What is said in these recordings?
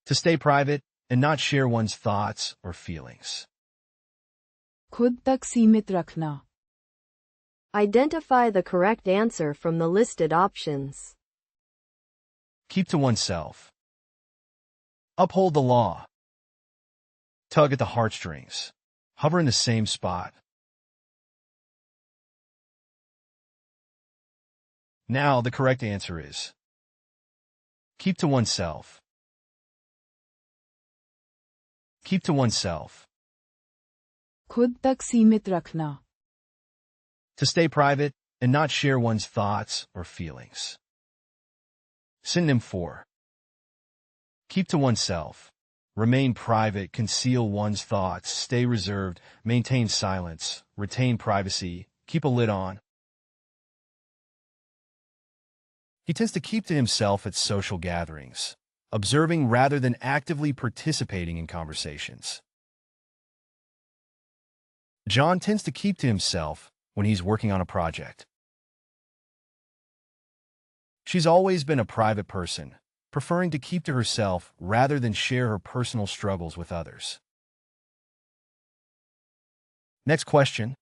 To stay private and not share one's thoughts or feelings. खुद तक सीमित रखना. Identify the correct answer from the listed options. Keep to oneself. Uphold the law. Tug at the heartstrings. Hover in the same spot. Now the correct answer is keep to oneself. Keep to oneself. खुद तक सीमित रखना. To stay private and not share one's thoughts or feelings. Synonym for keep to oneself. Remain private, conceal one's thoughts, stay reserved, maintain silence, retain privacy, keep a lid on. He tends to keep to himself at social gatherings, observing rather than actively participating in conversations. John tends to keep to himself when he's working on a project. She's always been a private person, preferring to keep to herself rather than share her personal struggles with others. Next question.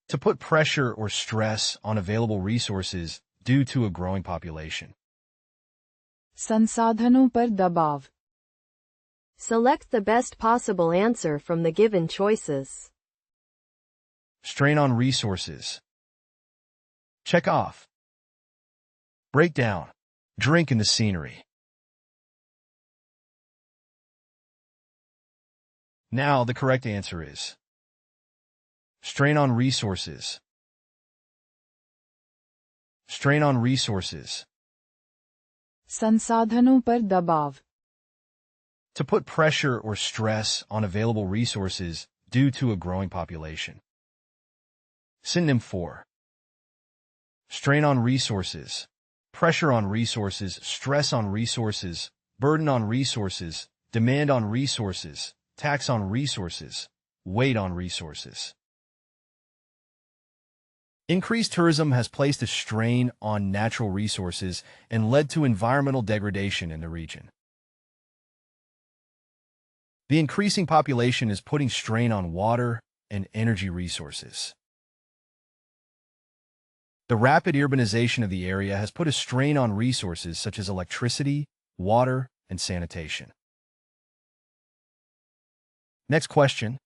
To put pressure or stress on available resources due to a growing population. संसाधनों पर दबाव. Select the best possible answer from the given choices. Strain on resources. Check off. Break down. Drink in the scenery. Now the correct answer is strain on resources. Strain on resources. संसाधनों पर दबाव. To put pressure or stress on available resources due to a growing population. Synonym for strain on resources, pressure on resources, stress on resources, burden on resources, demand on resources, tax on resources, weight on resources. Increased tourism has placed a strain on natural resources and led to environmental degradation in the region. The increasing population is putting strain on water and energy resources. The rapid urbanization of the area has put a strain on resources such as electricity, water, and sanitation. Next question.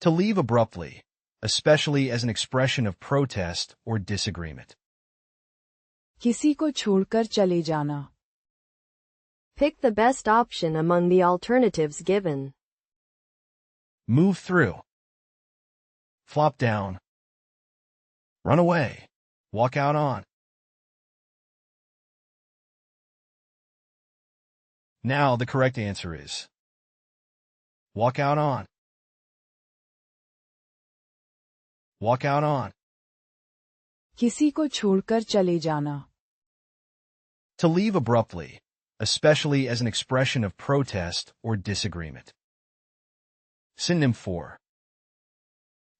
To leave abruptly, especially as an expression of protest or disagreement. किसी को छोड़कर चले जाना. Pick the best option among the alternatives given. Move through. Flop down. Run away. Walk out on. Now the correct answer is walk out on. Walk out on. किसी को छोड़कर चले जाना. To leave abruptly, especially as an expression of protest or disagreement. Synonym for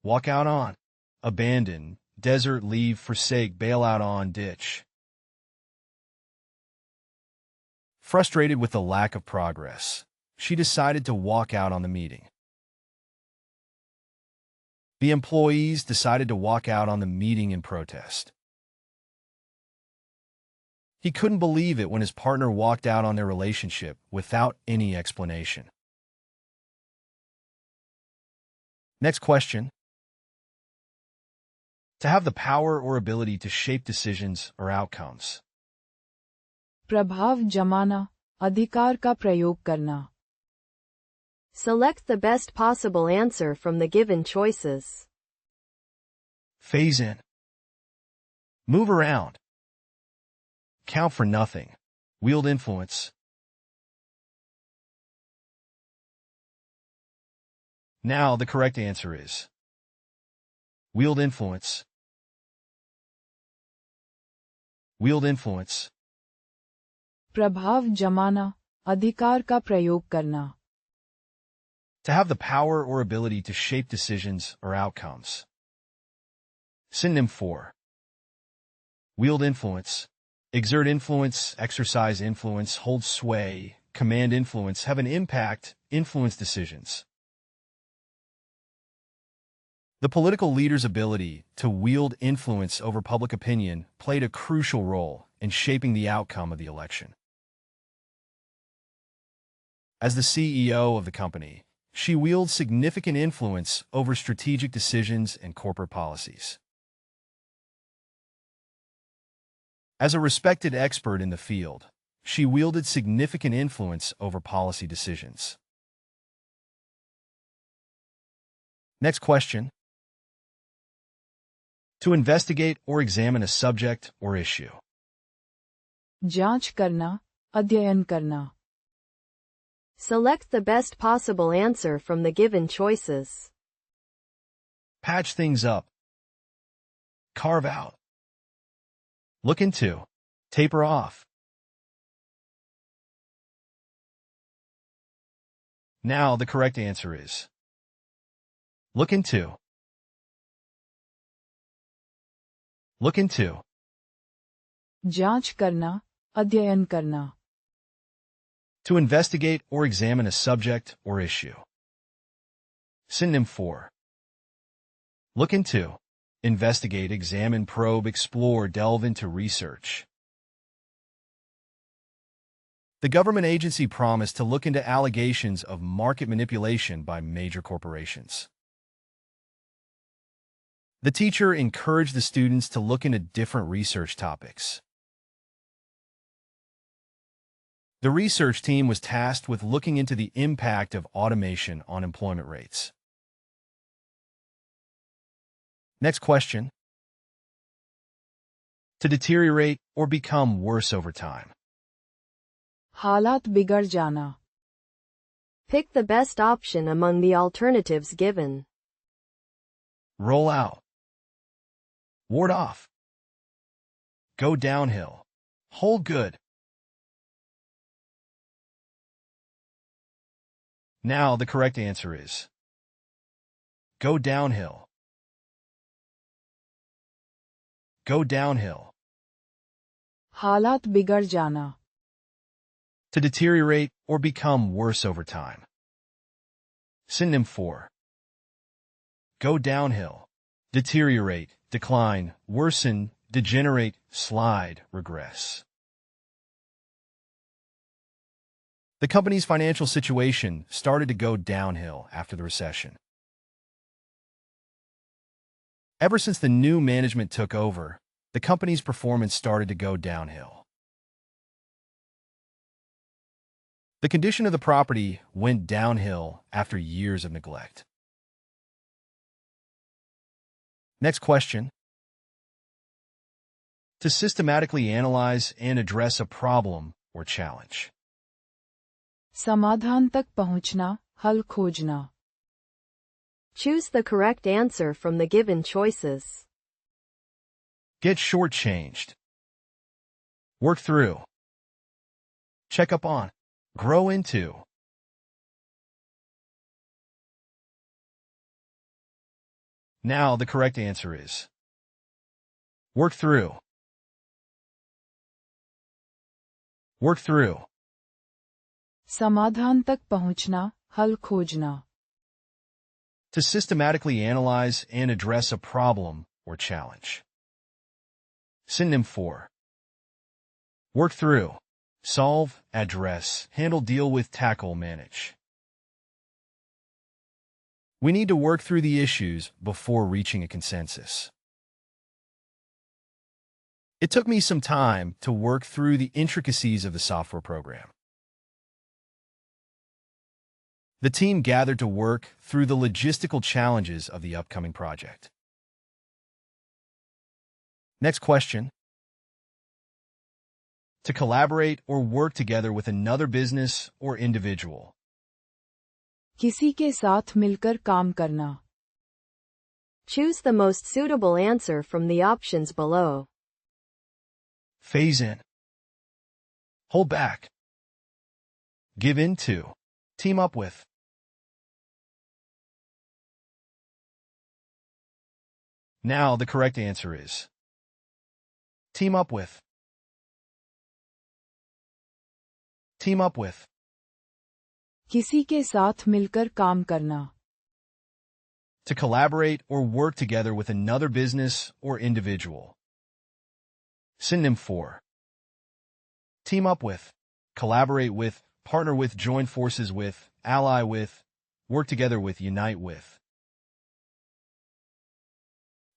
walk out on, abandon, desert, leave, forsake, bail out on, ditch. Frustrated with the lack of progress, she decided to walk out on the meeting. The employees decided to walk out on the meeting in protest. He couldn't believe it when his partner walked out on their relationship without any explanation. Next question. To have the power or ability to shape decisions or outcomes. प्रभाव जमाना, अधिकार का प्रयोग करना. Select the best possible answer from the given choices. Phase in. Move around. Count for nothing. Wield influence. Now the correct answer is wield influence. Wield influence. प्रभाव जमाना, अधिकार का प्रयोग करना. To have the power or ability to shape decisions or outcomes. Synonym for wield influence. exert influence, exercise influence, hold sway, command influence, have an impact, influence decisions. The political leader's ability to wield influence over public opinion played a crucial role in shaping the outcome of the election. As the CEO of the company, she wielded significant influence over strategic decisions and corporate policies. As a respected expert in the field, she wielded significant influence over policy decisions. Next question. To investigate or examine a subject or issue. जांच करना, अध्ययन करना. Select the best possible answer from the given choices. Patch things up. Carve out. Look into. Taper off. Now the correct answer is look into. Look into. जांच करना, अध्ययन करना. To investigate or examine a subject or issue. Synonym for look into, investigate, examine, probe, explore, delve into, research. The government agency promised to look into allegations of market manipulation by major corporations. The teacher encouraged the students to look into different research topics. The research team was tasked with looking into the impact of automation on employment rates. Next question. To deteriorate or become worse over time. हालात बिगड़ जाना. Pick the best option among the alternatives given. Roll out. Ward off. Go downhill. Hold good. Now the correct answer is go downhill. Go downhill. हालात बिगड़ जाना. To deteriorate or become worse over time. Synonym for go downhill, deteriorate, decline, worsen, degenerate, slide, regress. The company's financial situation started to go downhill after the recession. Ever since the new management took over, the company's performance started to go downhill. The condition of the property went downhill after years of neglect. Next question. To systematically analyze and address a problem or challenge. समाधान तक पहुंचना, हल खोजना. Choose the correct answer from the given choices. Get shortchanged. Work through. Check up on. Grow into. Now the correct answer is work through. Work through. समाधान तक पहुंचना, हल खोजना. To systematically analyze and address a problem or challenge. Synonym for work through, solve, address, handle, deal with, tackle, manage. We need to work through the issues before reaching a consensus. It took me some time to work through the intricacies of the software program. The team gathered to work through the logistical challenges of the upcoming project. Next question. To collaborate or work together with another business or individual. किसी के साथ मिलकर काम करना. Choose the most suitable answer from the options below. Phase in. Hold back. Give in to. Team up with. Now the correct answer is team up with. Team up with. किसी के साथ मिलकर काम करना. To collaborate or work together with another business or individual. Synonym for. Team up with. Collaborate with, partner with, join forces with, ally with, work together with, unite with.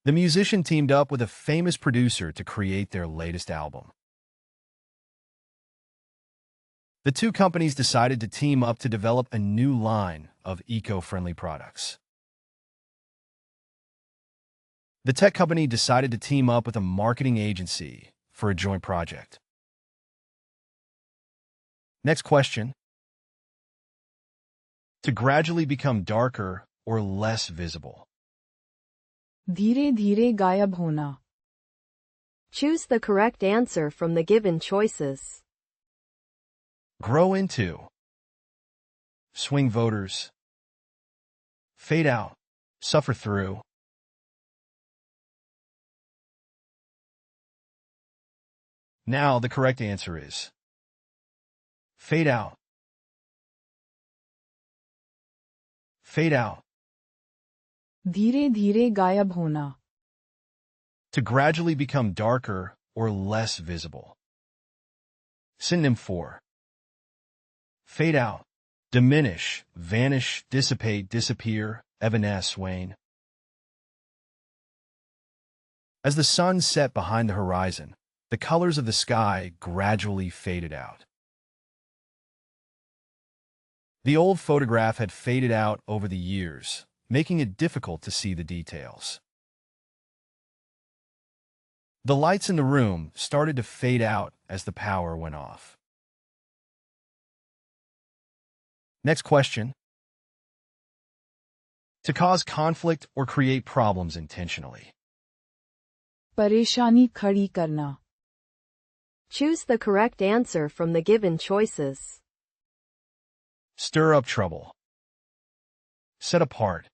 The musician teamed up with a famous producer to create their latest album. The two companies decided to team up to develop a new line of eco-friendly products. The tech company decided to team up with a marketing agency for a joint project. Next question. To gradually become darker or less visible. धीरे धीरे गायब होना. Choose the correct answer from the given choices. Grow into. Swing voters. Fade out. Suffer through. Now the correct answer is fade out. Fade out. धीरे धीरे गायब होना. To gradually become darker or less visible. Synonym for. Fade out. Diminish, vanish, dissipate, disappear, evanesce, wane. As the sun set behind the horizon, the colors of the sky gradually faded out. The old photograph had faded out over the years, making it difficult to see the details. The lights in the room started to fade out as the power went off. Next question. To cause conflict or create problems intentionally. परेशानी खड़ी करना. Choose the correct answer from the given choices. Stir up trouble. Set apart.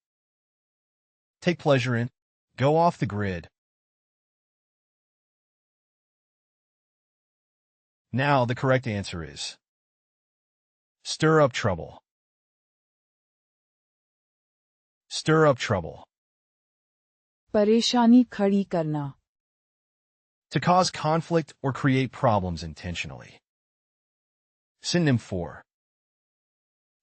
Take pleasure in. Go off the grid. Now the correct answer is stir up trouble. Stir up trouble. परेशानी खड़ी करना. To cause conflict or create problems intentionally. Synonym for.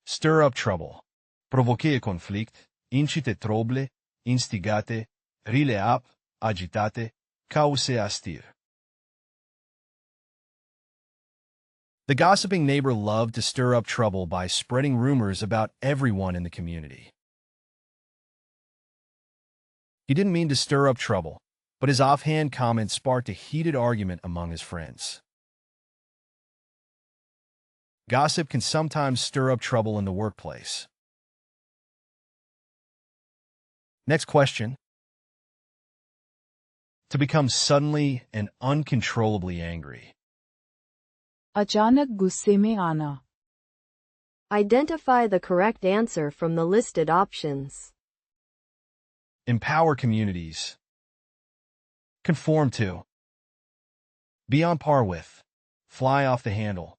Stir up trouble. Provoquer conflict. Incite trouble. Instigate. Rile up. Agitate. Cause astir. The gossiping neighbor loved to stir up trouble by spreading rumors about everyone in the community. He didn't mean to stir up trouble, but his offhand comments sparked a heated argument among his friends. Gossip can sometimes stir up trouble in the workplace. Next question. To become suddenly and uncontrollably angry. अचानक गुस्से में आना. Identify the correct answer from the listed options. Empower communities. Conform to. Be on par with. Fly off the handle.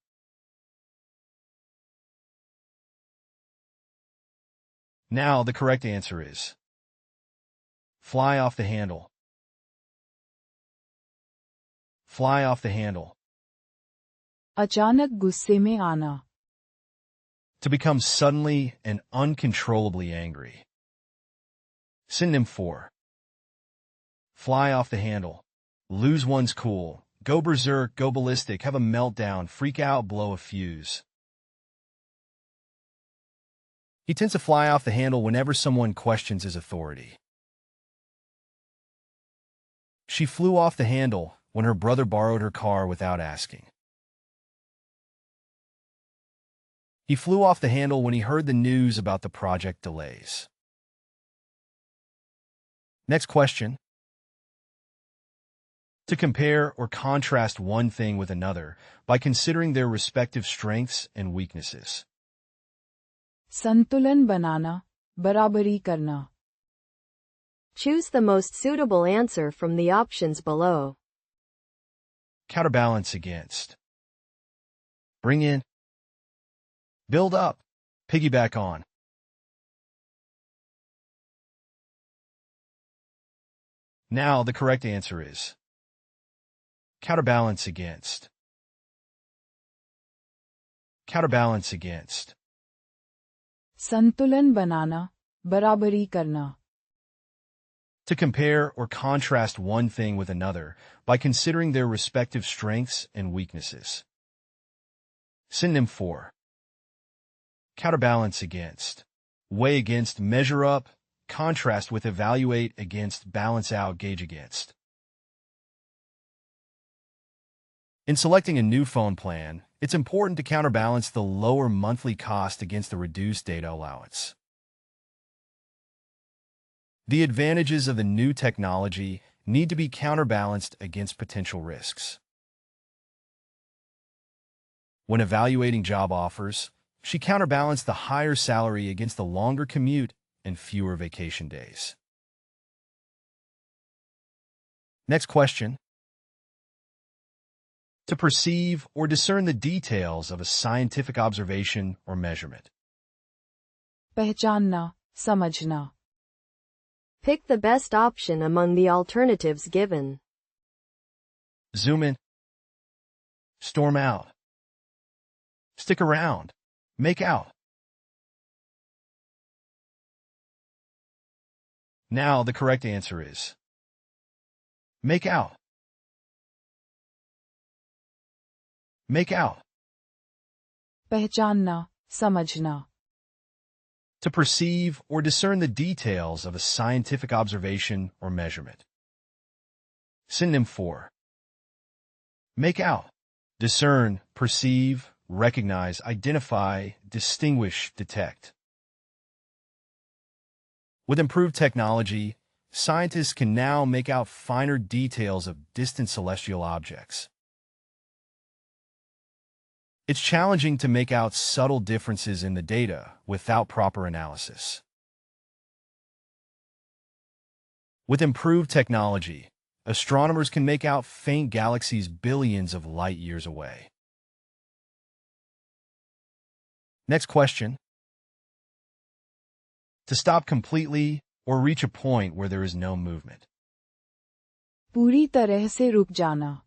Now the correct answer is fly off the handle. Fly off the handle. अचानक गुस्से में आना. To become suddenly and uncontrollably angry. Synonym for. Fly off the handle. Lose one's cool. Go berserk, go ballistic, have a meltdown, freak out, blow a fuse. He tends to fly off the handle whenever someone questions his authority. She flew off the handle when her brother borrowed her car without asking. He flew off the handle when he heard the news about the project delays. Next question. To compare or contrast one thing with another by considering their respective strengths and weaknesses. संतुलन बनाना, बराबरी करना. Choose the most suitable answer from the options below. Counterbalance against. Bring in. Build up. Piggyback on. Now the correct answer is counterbalance against. Counterbalance against. संतुलन बनाना, बराबरी करना. To compare or contrast one thing with another by considering their respective strengths and weaknesses. Synonym for counterbalance against. Weigh against, measure up, contrast with, evaluate against, balance out, gauge against. In selecting a new phone plan, it's important to counterbalance the lower monthly cost against the reduced data allowance. The advantages of the new technology need to be counterbalanced against potential risks. When evaluating job offers, she counterbalanced the higher salary against the longer commute and fewer vacation days. Next question. To perceive or discern the details of a scientific observation or measurement. पहचानना, समझना. Pick the best option among the alternatives given. Zoom in. Storm out. Stick around. Make out. Now the correct answer is make out. Make out. पहचानना, समझना. To perceive or discern the details of a scientific observation or measurement. Synonym for make out. Discern, perceive, recognize, identify, distinguish, detect. With improved technology, scientists can now make out finer details of distant celestial objects. It's challenging to make out subtle differences in the data without proper analysis. With improved technology, astronomers can make out faint galaxies billions of light years away. Next question. To stop completely or reach a point where there is no movement. पूरी तरह से रुक जाना.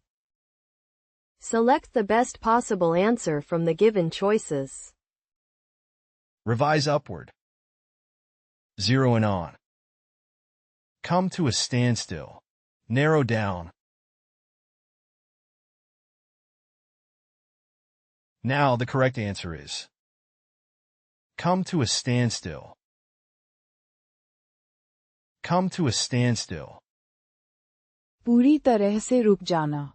Select the best possible answer from the given choices. Revise upward. Zero in on. Come to a standstill. Narrow down. Now the correct answer is come to a standstill. Come to a standstill. पूरी तरह से रुक जाना.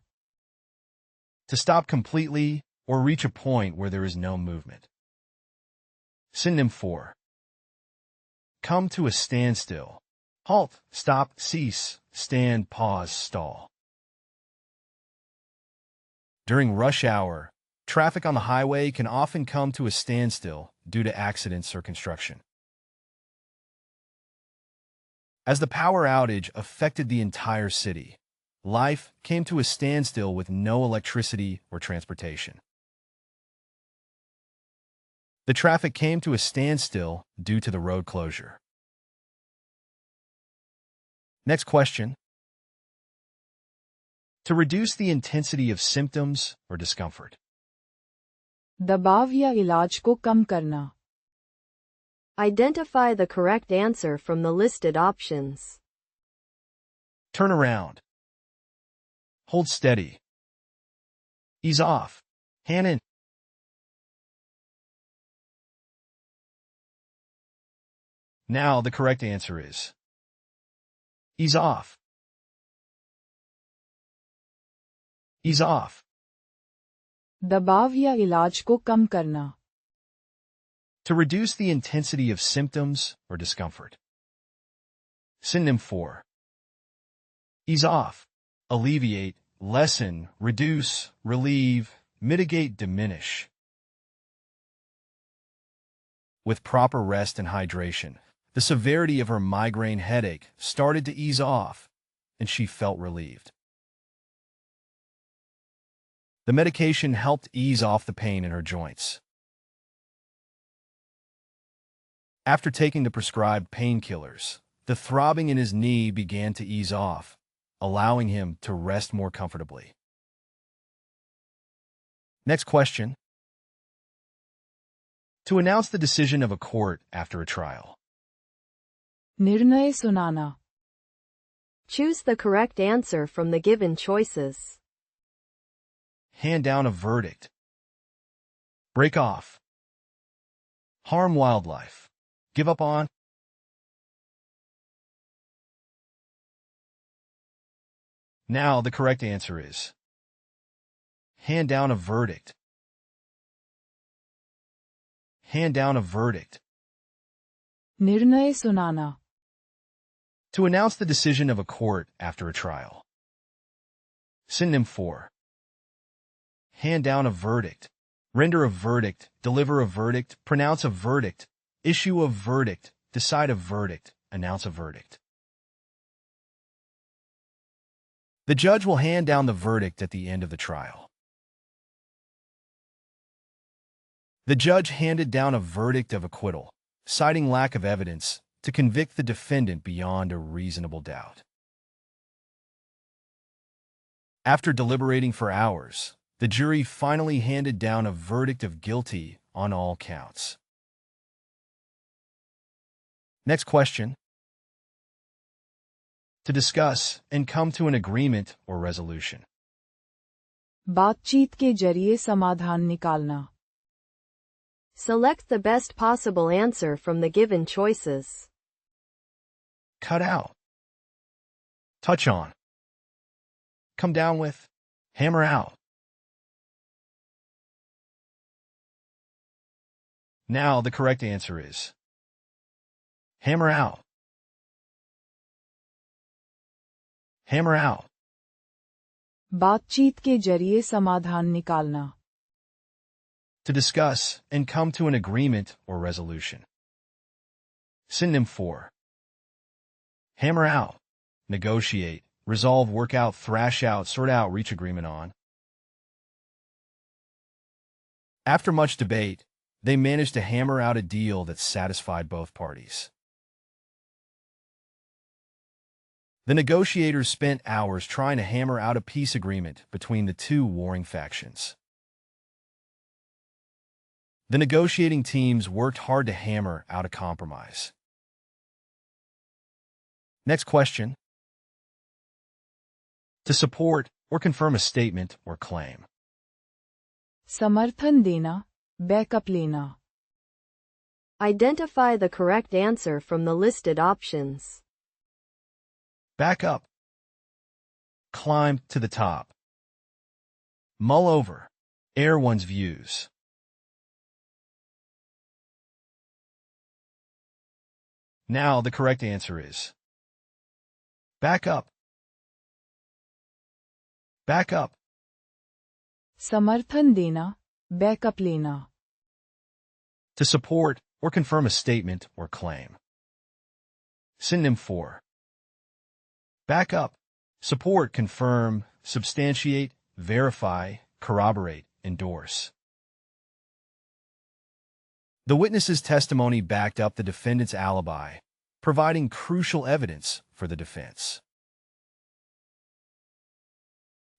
To stop completely or reach a point where there is no movement. Synonym for come to a standstill. Halt, stop, cease, stand, pause, stall. During rush hour, traffic on the highway can often come to a standstill due to accidents or construction. As the power outage affected the entire city, life came to a standstill with no electricity or transportation. The traffic came to a standstill due to the road closure. Next question. To reduce the intensity of symptoms or discomfort. दबाव या इलाज को कम करना. Identify the correct answer from the listed options. Turn around. Hold steady. Ease off. Hand in. Now the correct answer is ease off. Ease off. दबाव या इलाज को कम करना. To reduce the intensity of symptoms or discomfort. Synonym for ease off, alleviate, lessen, reduce, relieve, mitigate, diminish. With proper rest and hydration, the severity of her migraine headache started to ease off, and she felt relieved. The medication helped ease off the pain in her joints. After taking the prescribed painkillers, the throbbing in his knee began to ease off, allowing him to rest more comfortably. Next question. To announce the decision of a court after a trial. निर्णय सुनाना. Choose the correct answer from the given choices. Hand down a verdict. Break off. Harm wildlife. Give up on. Now the correct answer is hand down a verdict. Hand down a verdict. निर्णय सुनाना. To announce the decision of a court after a trial. Synonym for hand down a verdict. Render a verdict, deliver a verdict, pronounce a verdict, issue a verdict, decide a verdict, announce a verdict. The judge will hand down the verdict at the end of the trial. The judge handed down a verdict of acquittal, citing lack of evidence to convict the defendant beyond a reasonable doubt. After deliberating for hours, the jury finally handed down a verdict of guilty on all counts. Next question. To discuss and come to an agreement or resolution. बातचीत के जरिए समाधान निकालना. Select the best possible answer from the given choices. Cut out. Touch on. Come down with. Hammer out. Now the correct answer is hammer out. Hammer out. बातचीत के जरिए समाधान निकालना. To discuss and come to an agreement or resolution. Synonym for hammer out, negotiate, resolve, work out, thrash out, sort out, reach agreement on. After much debate, they managed to hammer out a deal that satisfied both parties. The negotiators spent hours trying to hammer out a peace agreement between the two warring factions. The negotiating teams worked hard to hammer out a compromise. Next question. To support or confirm a statement or claim. समर्थन देना, backup लेना. Identify the correct answer from the listed options. Back up. Climb to the top. Mull over. Air one's views. Now the correct answer is back up. Back up. समर्थन देना, backup लेना. To support or confirm a statement or claim. Synonym for back up, support, confirm, substantiate, verify, corroborate, endorse. The witness's testimony backed up the defendant's alibi, providing crucial evidence for the defense.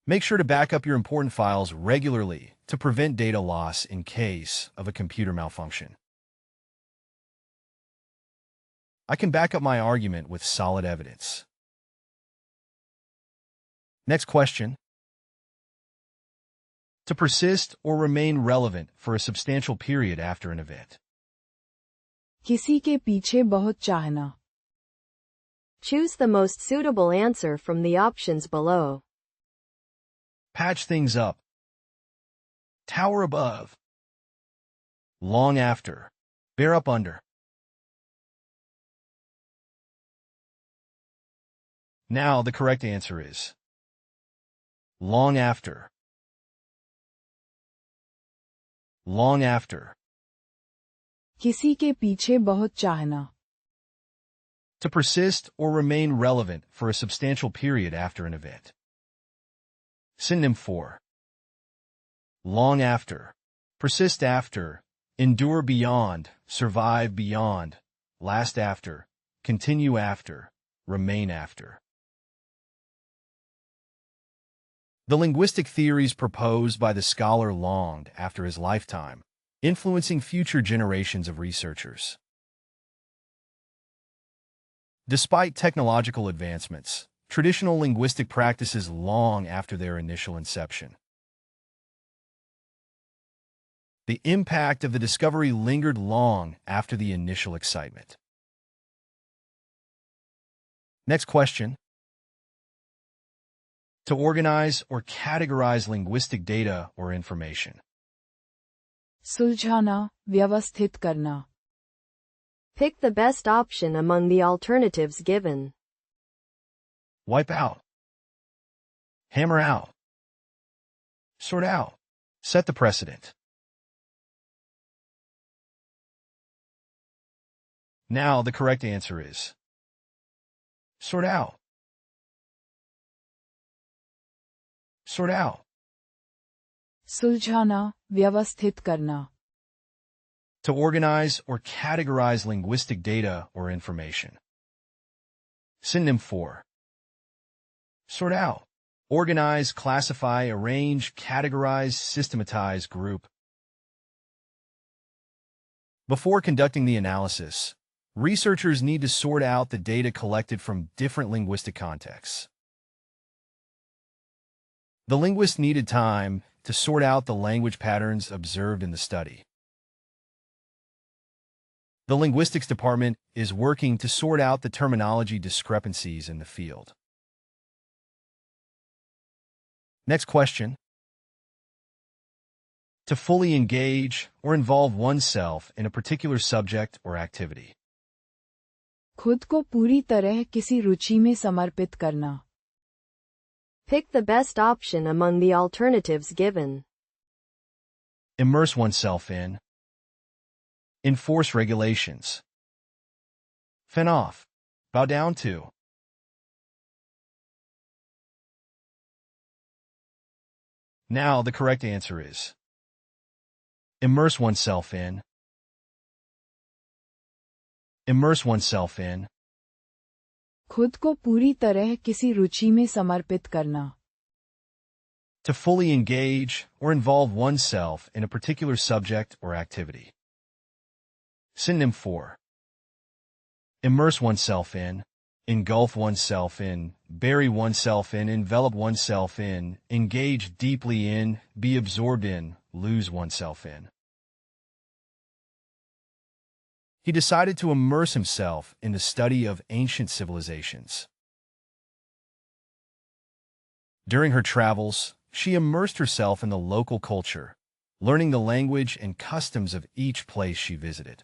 Make sure to back up your important files regularly to prevent data loss in case of a computer malfunction. I can back up my argument with solid evidence. Next question. To persist or remain relevant for a substantial period after an event. किसी के पीछे बहुत चाहना. Choose the most suitable answer from the options below. Patch things up. Tower above. Long after. Bear up under. Now the correct answer is long after. Long after. किसी के पीछे बहुत चाहना. To persist or remain relevant for a substantial period after an event. Synonym for long after, persist after, endure beyond, survive beyond, last after, continue after, remain after. The linguistic theories proposed by the scholar longed after his lifetime, influencing future generations of researchers. Despite technological advancements, traditional linguistic practices long after their initial inception. The impact of the discovery lingered long after the initial excitement. Next question. To organize or categorize linguistic data or information. सुलझाना, व्यवस्थित करना. Pick the best option among the alternatives given. Wipe out. Hammer out. Sort out. Set the precedent. Now the correct answer is sort out. Sort out. सुलझाना, व्यवस्थित करना. To organize or categorize linguistic data or information. Synonym for sort out. Organize, classify, arrange, categorize, systematize, group. Before conducting the analysis, researchers need to sort out the data collected from different linguistic contexts. The linguist needed time to sort out the language patterns observed in the study. The linguistics department is working to sort out the terminology discrepancies in the field. Next question. To fully engage or involve oneself in a particular subject or activity. खुद को पूरी तरह किसी रुचि में समर्पित करना. Pick the best option among the alternatives given. Immerse oneself in. Enforce regulations. Fen off. Bow down to. Now the correct answer is immerse oneself in. Immerse oneself in. खुद को पूरी तरह किसी रुचि में समर्पित करना. To fully engage or involve oneself in a particular subject or activity. Synonym for immerse oneself in, engulf oneself in, bury oneself in, envelop oneself in, engage deeply in, be absorbed in, lose oneself in. He decided to immerse himself in the study of ancient civilizations. During her travels, she immersed herself in the local culture, learning the language and customs of each place she visited.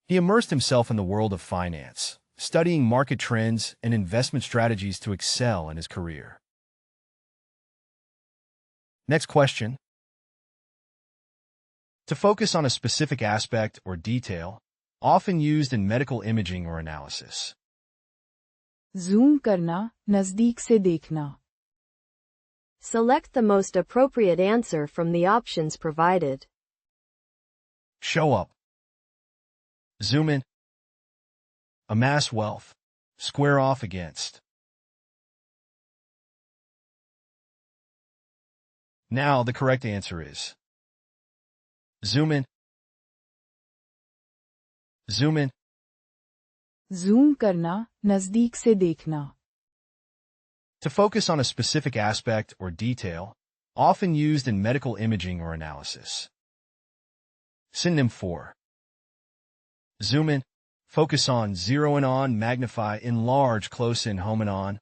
He immersed himself in the world of finance, studying market trends and investment strategies to excel in his career. Next question. To focus on a specific aspect or detail, often used in medical imaging or analysis. Zoom करना, नजदीक से देखना. Select the most appropriate answer from the options provided. Show up. Zoom in. Amass wealth. Square off against. Now the correct answer is zoom in. Zoom in. Zoom करना, नजदीक से देखना. To focus on a specific aspect or detail, often used in medical imaging or analysis. Synonym for zoom in, focus on, zero in on, magnify, enlarge, close in, home and on.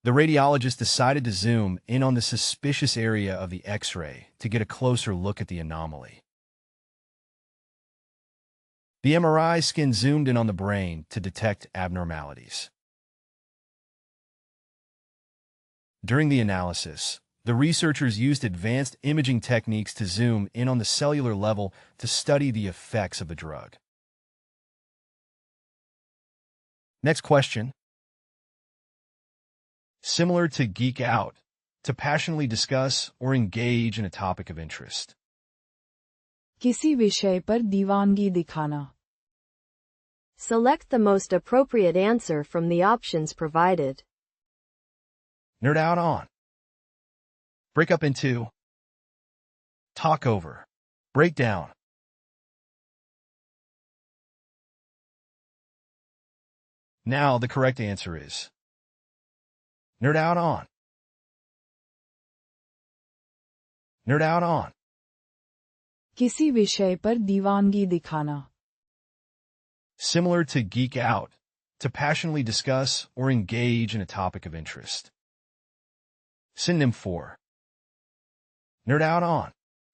The radiologist decided to zoom in on the suspicious area of the X-ray to get a closer look at the anomaly. The MRI scan zoomed in on the brain to detect abnormalities. During the analysis, the researchers used advanced imaging techniques to zoom in on the cellular level to study the effects of the drug. Next question. Similar to geek out, to passionately discuss or engage in a topic of interest. किसी विषय पर दीवानगी दिखाना. Select the most appropriate answer from the options provided. Nerd out on. Break up into. Talk over. Break down. Now the correct answer is nerd out on. Nerd out on. किसी विषय पर दीवानगी दिखाना. Similar to geek out, to passionately discuss or engage in a topic of interest. Synonym for nerd out on.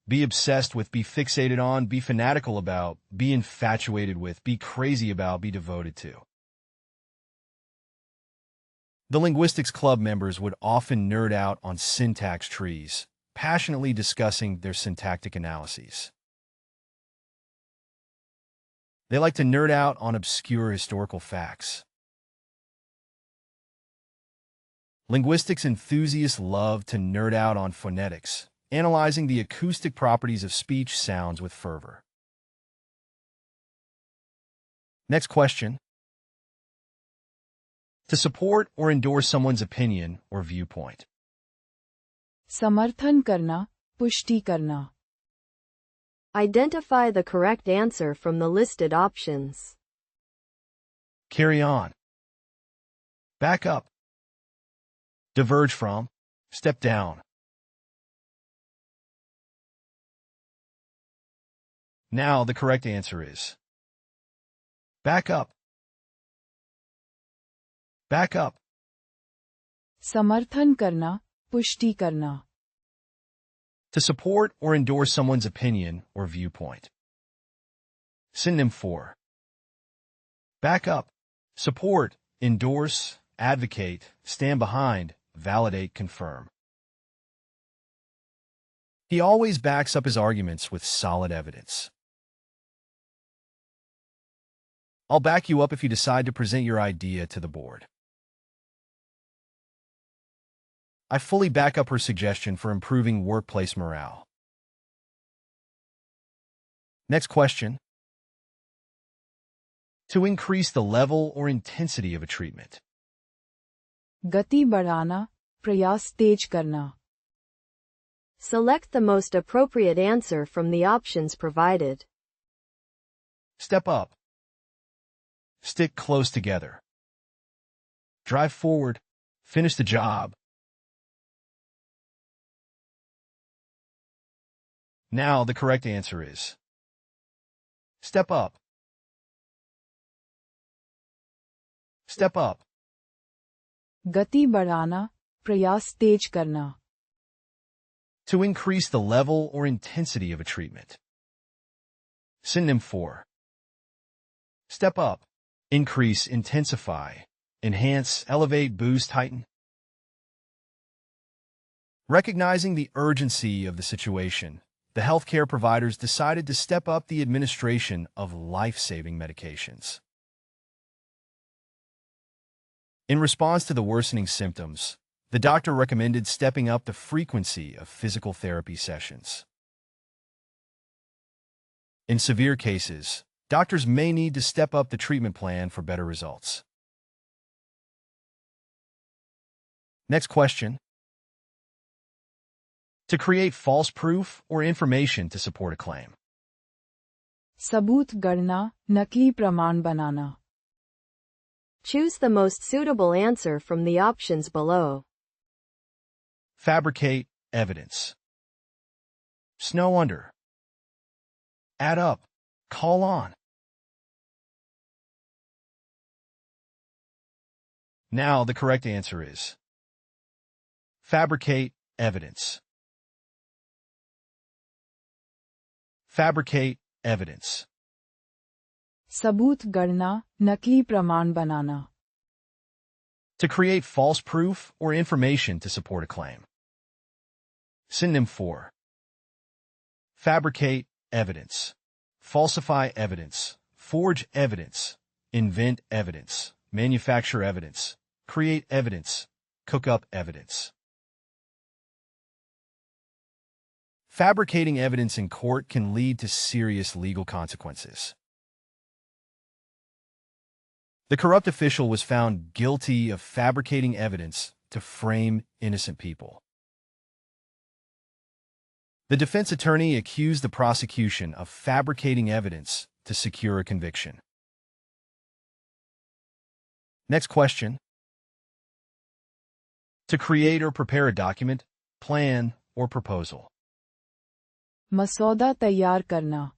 Be obsessed with, be fixated on, be fanatical about, be infatuated with, be crazy about, be devoted to. The Linguistics Club members would often nerd out on syntax trees, passionately discussing their syntactic analyses. They like to nerd out on obscure historical facts. Linguistics enthusiasts love to nerd out on phonetics, analyzing the acoustic properties of speech sounds with fervor. Next question. To support or endorse someone's opinion or viewpoint. समर्थन करना, पुष्टि करना. Identify the correct answer from the listed options. Carry on. Back up. Diverge from. Step down. Now the correct answer is back up. Back up. समर्थन करना, पुष्टि करना. To support or endorse someone's opinion or viewpoint. Synonym for back up, support, endorse, advocate, stand behind, validate, confirm. He always backs up his arguments with solid evidence. I'll back you up if you decide to present your idea to the board. I fully back up her suggestion for improving workplace morale. Next question. To increase the level or intensity of a treatment. गति बढ़ाना, प्रयास तेज करना. Select the most appropriate answer from the options provided. Step up. Stick close together. Drive forward. Finish the job. Now the correct answer is step up. Step up. गति बढ़ाना, प्रयास तेज करना. To increase the level or intensity of a treatment. Synonym for step up, increase, intensify, enhance, elevate, boost, heighten. Recognizing the urgency of the situation, the healthcare providers decided to step up the administration of life-saving medications. In response to the worsening symptoms, the doctor recommended stepping up the frequency of physical therapy sessions. In severe cases, doctors may need to step up the treatment plan for better results. Next question. To create false proof or information to support a claim. सबूत गढ़ना, नकली प्रमाण बनाना. Choose the most suitable answer from the options below. Fabricate evidence. Snow under. Add up. Call on. Now the correct answer is fabricate evidence. Fabricate evidence. सबूत गढ़ना, नकली प्रमाण बनाना. To create false proof or information to support a claim. Synonym for fabricate evidence, falsify evidence, forge evidence, invent evidence, manufacture evidence, create evidence, cook up evidence. Fabricating evidence in court can lead to serious legal consequences. The corrupt official was found guilty of fabricating evidence to frame innocent people. The defense attorney accused the prosecution of fabricating evidence to secure a conviction. Next question. To create or prepare a document, plan, or proposal. मसौदा तैयार करना.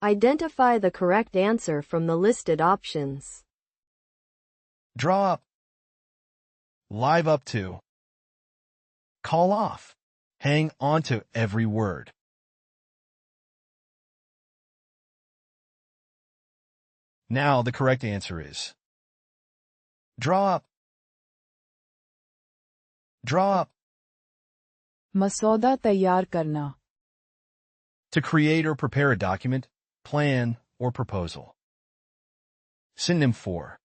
Identify the correct answer from the listed options. Draw up. Live up to. Call off. Hang on to every word. Now the correct answer is draw up. Draw up. मसौदा तैयार करना. To create or prepare a document, plan, or proposal. Synonym for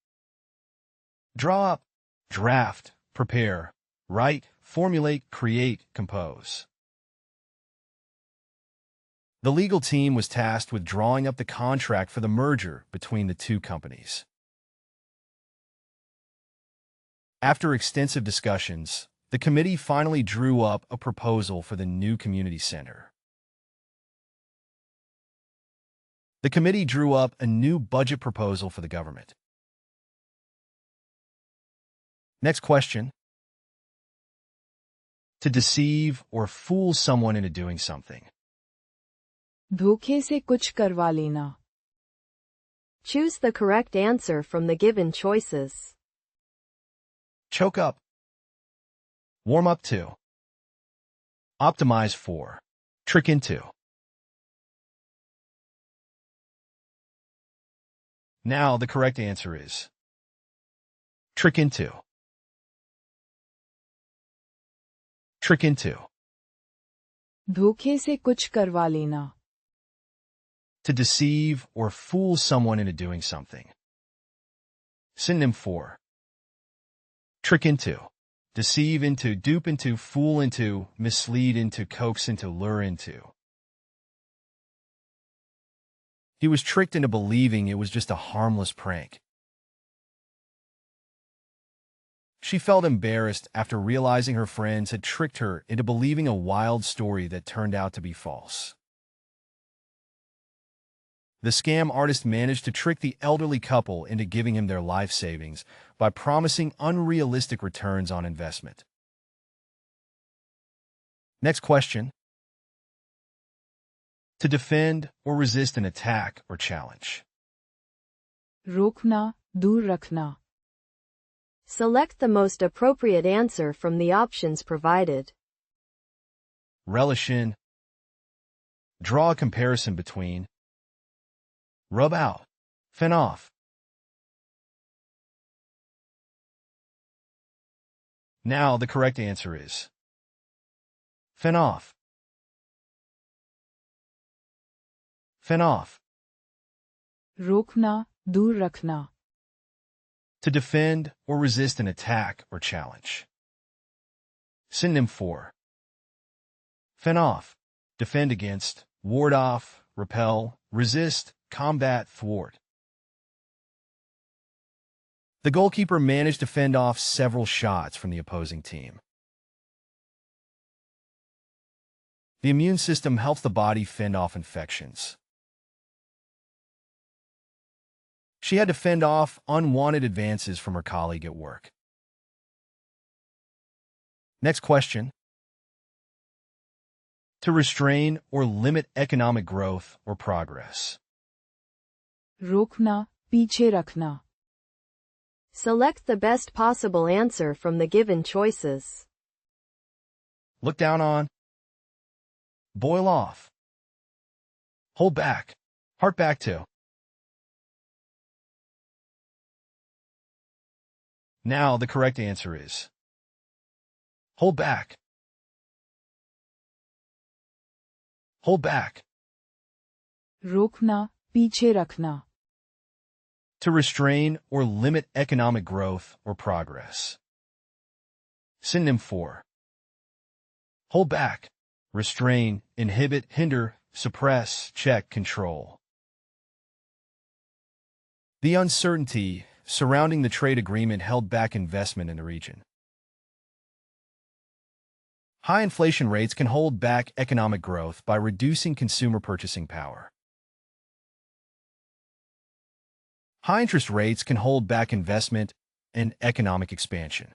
draw up, draft, prepare, write, formulate, create, compose. The legal team was tasked with drawing up the contract for the merger between the two companies. After extensive discussions, the committee finally drew up a proposal for the new community center. The committee drew up a new budget proposal for the government. Next question. To deceive or fool someone into doing something. धोखे से कुछ करवा लेना. Choose the correct answer from the given choices. Choke up. Warm up to. Optimize for. Trick into. Now the correct answer is trick into. Trick into. धोखे से कुछ करवा लेना. To deceive or fool someone into doing something. Synonym for trick into. Deceive into, dupe into, fool into, mislead into, coax into, lure into. He was tricked into believing it was just a harmless prank. She felt embarrassed after realizing her friends had tricked her into believing a wild story that turned out to be false. The scam artist managed to trick the elderly couple into giving him their life savings by promising unrealistic returns on investment. Next question. To defend or resist an attack or challenge. रोकना, दूर रखना. Select the most appropriate answer from the options provided. Relish in. Draw a comparison between. Rub out. Fin off. Now the correct answer is fin off. Fin off. रोकना, दूर रखना. To defend or resist an attack or challenge. Synonym for fin off. Defend against, ward off, repel, resist, combat, thwart. The goalkeeper managed to fend off several shots from the opposing team. The immune system helps the body fend off infections. She had to fend off unwanted advances from her colleague at work. Next question. To restrain or limit economic growth or progress. रोकना, पीछे रखना. Select the best possible answer from the given choices. Look down on. Boil off. Hold back. Heart back to. Now the correct answer is hold back. Hold back. रोकना, पीछे रखना. To restrain or limit economic growth or progress. Synonym for hold back. restrain, inhibit, hinder, suppress, check, control. The uncertainty surrounding the trade agreement held back investment in the region. High inflation rates can hold back economic growth by reducing consumer purchasing power. High interest rates can hold back investment and economic expansion.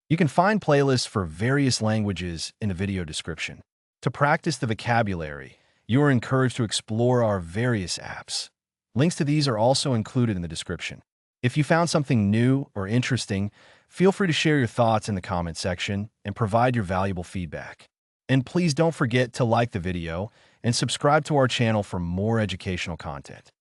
You can find playlists for various languages in the video description. To practice the vocabulary, you are encouraged to explore our various apps. Links to these are also included in the description. If you found something new or interesting, feel free to share your thoughts in the comment section and provide your valuable feedback. And please don't forget to like the video and subscribe to our channel for more educational content.